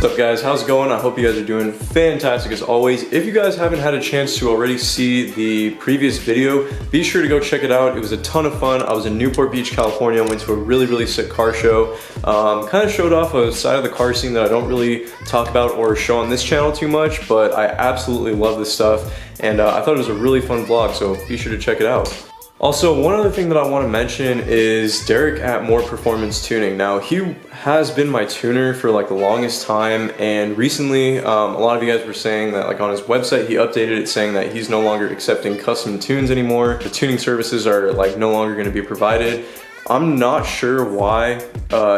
What's up guys, how's it going? I hope you guys are doing fantastic as always. If you guys haven't had a chance to already see the previous video, be sure to go check it out. It was a ton of fun. I was in Newport Beach, California. I went to a really sick car show. Kind of showed off a side of the car scene that I don't really talk about or show on this channel too much, but I absolutely love this stuff. And I thought it was a really fun vlog, so be sure to check it out. Also, one other thing that I want to mention is Derek at More Performance Tuning. Now, he has been my tuner for like the longest time, and recently a lot of you guys were saying that like on his website he updated it saying that he's no longer accepting custom tunes anymore. The tuning services are like no longer going to be provided. I'm not sure why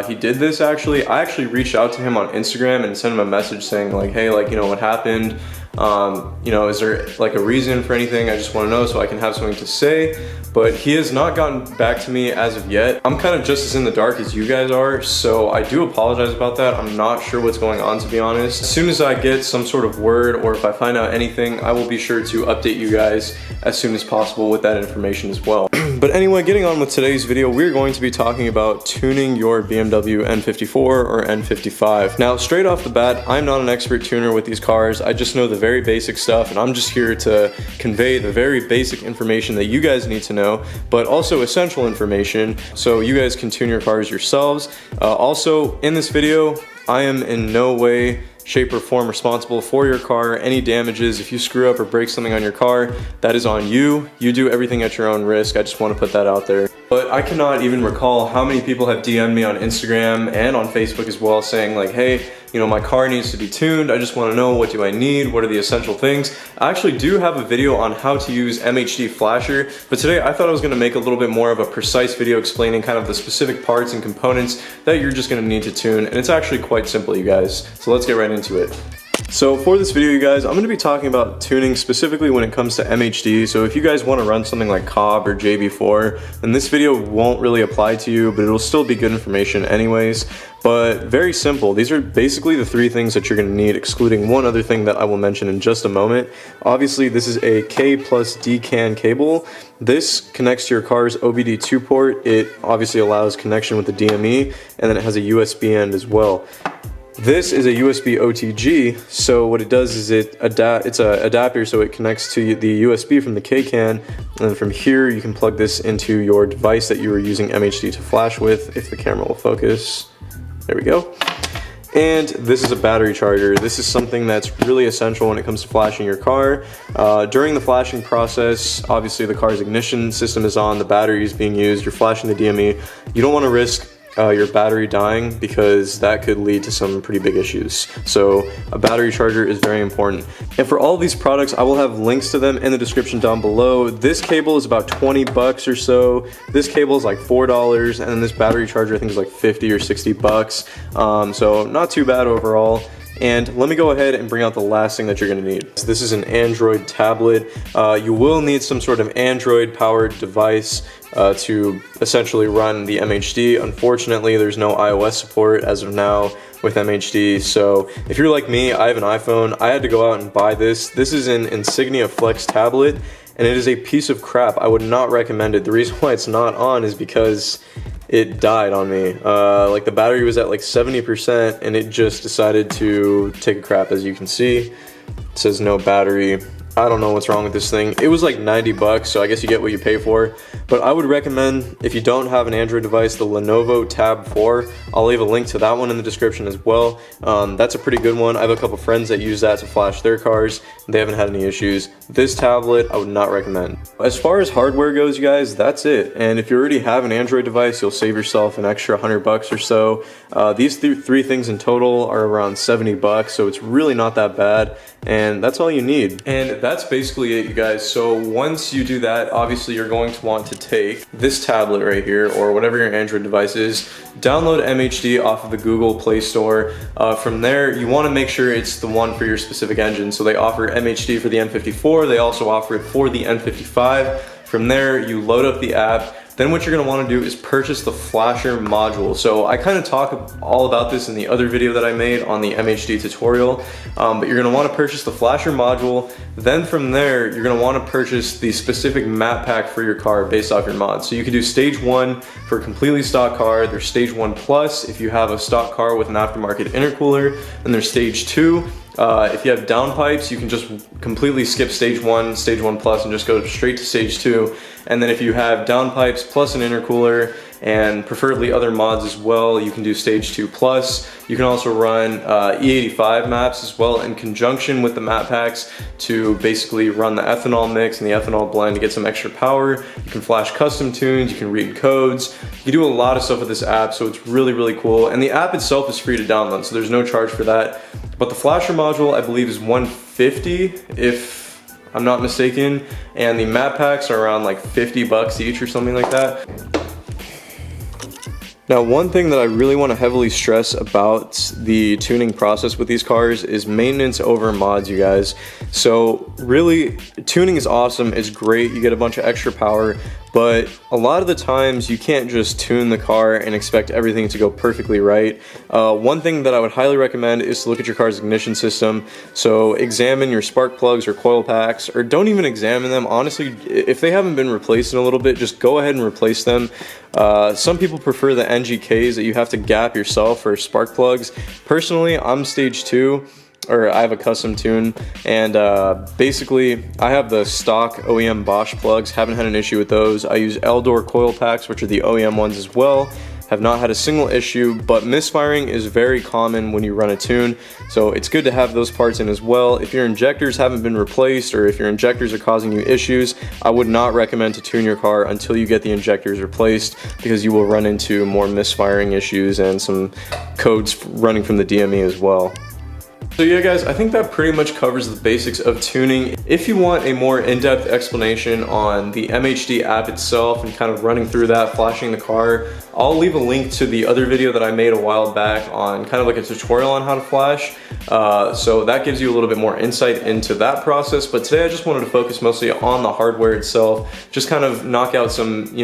he did this actually. I actually reached out to him on Instagram and sent him a message saying like, hey, like, you know, what happened? You know, is there like a reason for anything? I just want to know so I can have something to say. But he has not gotten back to me as of yet. I'm kind of just as in the dark as you guys are, so I do apologize about that. I'm not sure what's going on, to be honest. As soon as I get some sort of word or if I find out anything, I will be sure to update you guys as soon as possible with that information as well. But anyway, getting on with today's video, we're going to be talking about tuning your BMW N54 or N55. Now, straight off the bat, I'm not an expert tuner with these cars. I just know the very basic stuff, and I'm just here to convey the very basic information that you guys need to know, but also essential information so you guys can tune your cars yourselves. Also, in this video, I am in no way, shape, or form responsible for your car. Any damages, if you screw up or break something on your car, that is on you. You do everything at your own risk. I just want to put that out there. But I cannot even recall how many people have DM'd me on Instagram and on Facebook as well saying like, hey, you know, my car needs to be tuned. I just want to know, what do I need? What are the essential things? I actually do have a video on how to use MHD flasher, but today I thought I was going to make a little bit more of a precise video explaining kind of the specific parts and components that you're just going to need to tune, and it's actually quite simple, you guys. So let's get right into it. So for this video, you guys, I'm going to be talking about tuning specifically when it comes to MHD. So if you guys want to run something like Cobb or JB4, then this video won't really apply to you, but it'll still be good information anyways. But very simple. These are basically the three things that you're going to need, excluding one other thing that I will mention in just a moment. Obviously, this is a K plus D CAN cable. This connects to your car's OBD2 port. It obviously allows connection with the DME, and then it has a USB end as well. This is a USB OTG, so what it does is it's an adapter, so it connects to the USB from the K-CAN, and then from here you can plug this into your device that you are using MHD to flash with, if the camera will focus. There we go. And this is a battery charger. This is something that's really essential when it comes to flashing your car. During the flashing process, obviously the car's ignition system is on, the battery is being used, you're flashing the DME. You don't want to risk your battery dying because that could lead to some pretty big issues. So a battery charger is very important. And for all of these products, I will have links to them in the description down below. This cable is about 20 bucks or so. This cable is like $4, and then this battery charger I think is like 50 or 60 bucks. So not too bad overall. And let me go ahead and bring out the last thing that you're going to need. This is an Android tablet. You will need some sort of Android powered device to essentially run the MHD. Unfortunately, there's no iOS support as of now with MHD. So if you're like me, I have an iPhone. I had to go out and buy this. This is an Insignia Flex tablet, and it is a piece of crap. I would not recommend it. The reason why it's not on is because it died on me. Like the battery was at like 70% and it just decided to take a crap. As you can see, it says no battery. I don't know what's wrong with this thing. It was like 90 bucks, so I guess you get what you pay for. But I would recommend, if you don't have an Android device, the Lenovo Tab 4. I'll leave a link to that one in the description as well. That's a pretty good one. I have a couple friends that use that to flash their cars. They haven't had any issues. This tablet, I would not recommend. As far as hardware goes, you guys, that's it. And if you already have an Android device, you'll save yourself an extra 100 bucks or so. These three things in total are around 70 bucks, so it's really not that bad. And that's all you need. And that's basically it, you guys. So once you do that, obviously you're going to want to take this tablet right here, or whatever your Android device is, download MHD off of the Google Play Store. From there, you want to make sure it's the one for your specific engine. So they offer MHD for the N54, they also offer it for the N55. From there, you load up the app, then what you're gonna wanna do is purchase the flasher module. So I kind of talk all about this in the other video that I made on the MHD tutorial, but you're gonna wanna purchase the flasher module. Then from there, you're gonna wanna purchase the specific map pack for your car based off your mod. So you can do stage 1 for a completely stock car. There's stage 1 plus if you have a stock car with an aftermarket intercooler, and there's stage 2. If you have downpipes, you can just completely skip stage 1 plus, and just go straight to stage 2. And then if you have downpipes plus an intercooler, and preferably other mods as well, you can do stage 2 plus. You can also run E85 maps as well in conjunction with the map packs to basically run the ethanol mix and the ethanol blend to get some extra power. You can flash custom tunes, you can read codes. You can do a lot of stuff with this app, so it's really, really cool. And the app itself is free to download, so there's no charge for that. But the flasher module, I believe, is $150 if I'm not mistaken, and the map packs are around like 50 bucks each or something like that. Now, one thing that I really want to heavily stress about the tuning process with these cars is maintenance over mods, you guys. So really, tuning is awesome, it's great, you get a bunch of extra power, but a lot of the times you can't just tune the car and expect everything to go perfectly right. One thing that I would highly recommend is to look at your car's ignition system. So examine your spark plugs or coil packs, or don't even examine them. Honestly, if they haven't been replaced in a little bit, just go ahead and replace them. Some people prefer the NGKs that you have to gap yourself for spark plugs. Personally, I'm stage 2. Or I have a custom tune, and basically I have the stock OEM Bosch plugs, haven't had an issue with those. I use Eldor coil packs, which are the OEM ones as well, have not had a single issue, but misfiring is very common when you run a tune, so it's good to have those parts in as well. If your injectors haven't been replaced, or if your injectors are causing you issues, I would not recommend to tune your car until you get the injectors replaced, because you will run into more misfiring issues and some codes running from the DME as well. So yeah guys, I think that pretty much covers the basics of tuning. If you want a more in-depth explanation on the MHD app itself and kind of running through that, flashing the car, I'll leave a link to the other video that I made a while back on kind of like a tutorial on how to flash. So that gives you a little bit more insight into that process. But today I just wanted to focus mostly on the hardware itself, just kind of knock out some,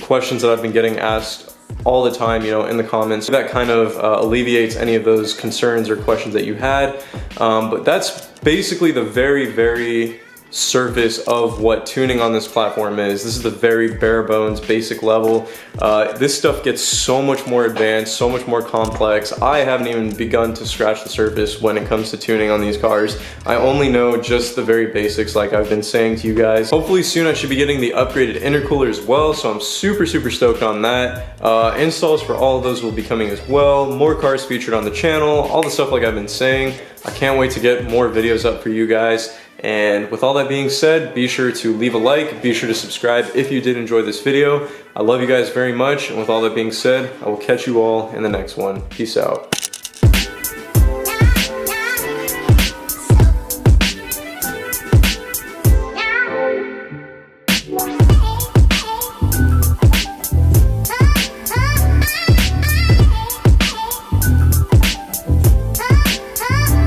questions that I've been getting asked all the time, in the comments. That kind of alleviates any of those concerns or questions that you had. But that's basically the very surface of what tuning on this platform is. This is the very bare bones, basic level. This stuff gets so much more advanced, so much more complex. I haven't even begun to scratch the surface when it comes to tuning on these cars. I only know just the very basics, like I've been saying to you guys. Hopefully soon I should be getting the upgraded intercooler as well, so I'm super stoked on that. Installs for all of those will be coming as well. More cars featured on the channel, all the stuff like I've been saying. I can't wait to get more videos up for you guys. And with all that being said, be sure to leave a like, be sure to subscribe if you did enjoy this video. I love you guys very much, and with all that being said, I will catch you all in the next one. Peace out.